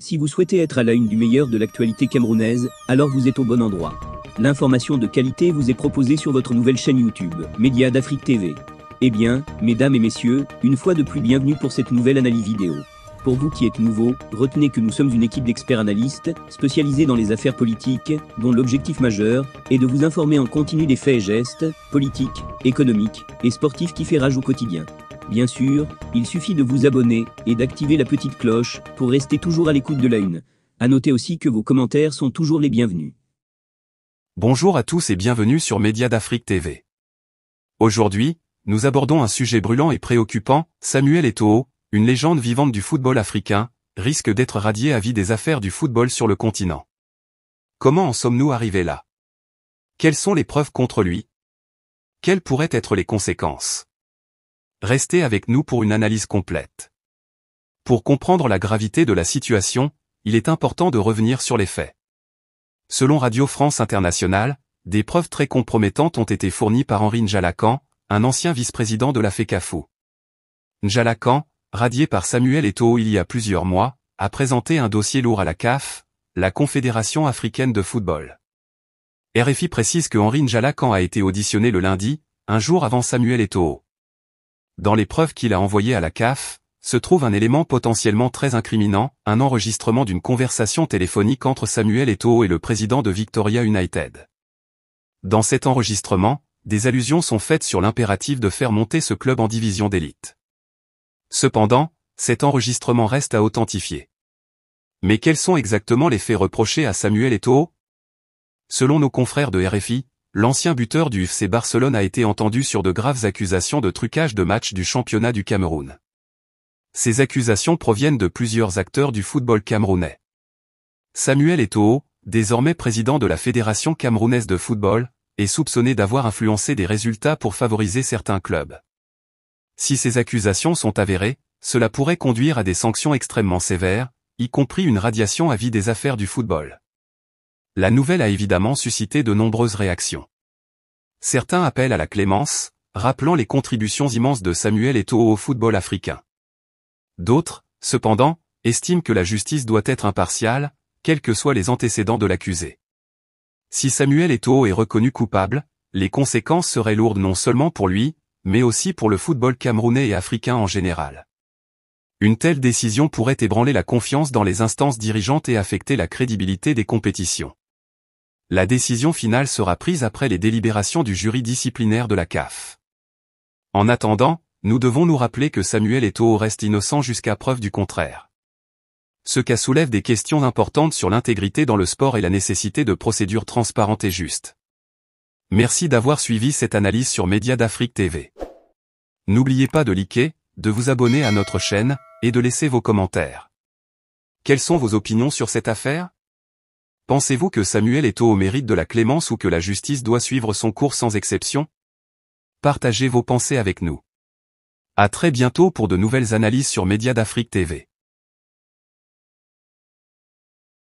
Si vous souhaitez être à la une du meilleur de l'actualité camerounaise, alors vous êtes au bon endroit. L'information de qualité vous est proposée sur votre nouvelle chaîne YouTube, Média d'Afrique TV. Eh bien, mesdames et messieurs, une fois de plus bienvenue pour cette nouvelle analyse vidéo. Pour vous qui êtes nouveaux, retenez que nous sommes une équipe d'experts analystes, spécialisés dans les affaires politiques, dont l'objectif majeur est de vous informer en continu des faits et gestes, politiques, économiques et sportifs qui fait rage au quotidien. Bien sûr, il suffit de vous abonner et d'activer la petite cloche pour rester toujours à l'écoute de la une. À noter aussi que vos commentaires sont toujours les bienvenus. Bonjour à tous et bienvenue sur Média d'Afrique TV. Aujourd'hui, nous abordons un sujet brûlant et préoccupant. Samuel Eto'o, une légende vivante du football africain, risque d'être radié à vie des affaires du football sur le continent. Comment en sommes-nous arrivés là? Quelles sont les preuves contre lui? Quelles pourraient être les conséquences? Restez avec nous pour une analyse complète. Pour comprendre la gravité de la situation, il est important de revenir sur les faits. Selon Radio France Internationale, des preuves très compromettantes ont été fournies par Henri Njalakan, un ancien vice-président de la FECAFO. Njalakan, radié par Samuel Eto'o il y a plusieurs mois, a présenté un dossier lourd à la CAF, la Confédération africaine de football. RFI précise que Henri Njalakan a été auditionné le lundi, un jour avant Samuel Eto'o. Dans les preuves qu'il a envoyées à la CAF, se trouve un élément potentiellement très incriminant, un enregistrement d'une conversation téléphonique entre Samuel Eto'o et le président de Victoria United. Dans cet enregistrement, des allusions sont faites sur l'impératif de faire monter ce club en division d'élite. Cependant, cet enregistrement reste à authentifier. Mais quels sont exactement les faits reprochés à Samuel Eto'o? Selon nos confrères de RFI, l'ancien buteur du FC Barcelone a été entendu sur de graves accusations de trucage de matchs du championnat du Cameroun. Ces accusations proviennent de plusieurs acteurs du football camerounais. Samuel Eto'o, désormais président de la Fédération camerounaise de football, est soupçonné d'avoir influencé des résultats pour favoriser certains clubs. Si ces accusations sont avérées, cela pourrait conduire à des sanctions extrêmement sévères, y compris une radiation à vie des affaires du football. La nouvelle a évidemment suscité de nombreuses réactions. Certains appellent à la clémence, rappelant les contributions immenses de Samuel Eto'o au football africain. D'autres, cependant, estiment que la justice doit être impartiale, quels que soient les antécédents de l'accusé. Si Samuel Eto'o est reconnu coupable, les conséquences seraient lourdes non seulement pour lui, mais aussi pour le football camerounais et africain en général. Une telle décision pourrait ébranler la confiance dans les instances dirigeantes et affecter la crédibilité des compétitions. La décision finale sera prise après les délibérations du jury disciplinaire de la CAF. En attendant, nous devons nous rappeler que Samuel Eto'o reste innocent jusqu'à preuve du contraire. Ce cas soulève des questions importantes sur l'intégrité dans le sport et la nécessité de procédures transparentes et justes. Merci d'avoir suivi cette analyse sur Média d'Afrique TV. N'oubliez pas de liker, de vous abonner à notre chaîne, et de laisser vos commentaires. Quelles sont vos opinions sur cette affaire? Pensez-vous que Samuel Eto'o mérite de la clémence ou que la justice doit suivre son cours sans exception? Partagez vos pensées avec nous. À très bientôt pour de nouvelles analyses sur Média d'Afrique TV.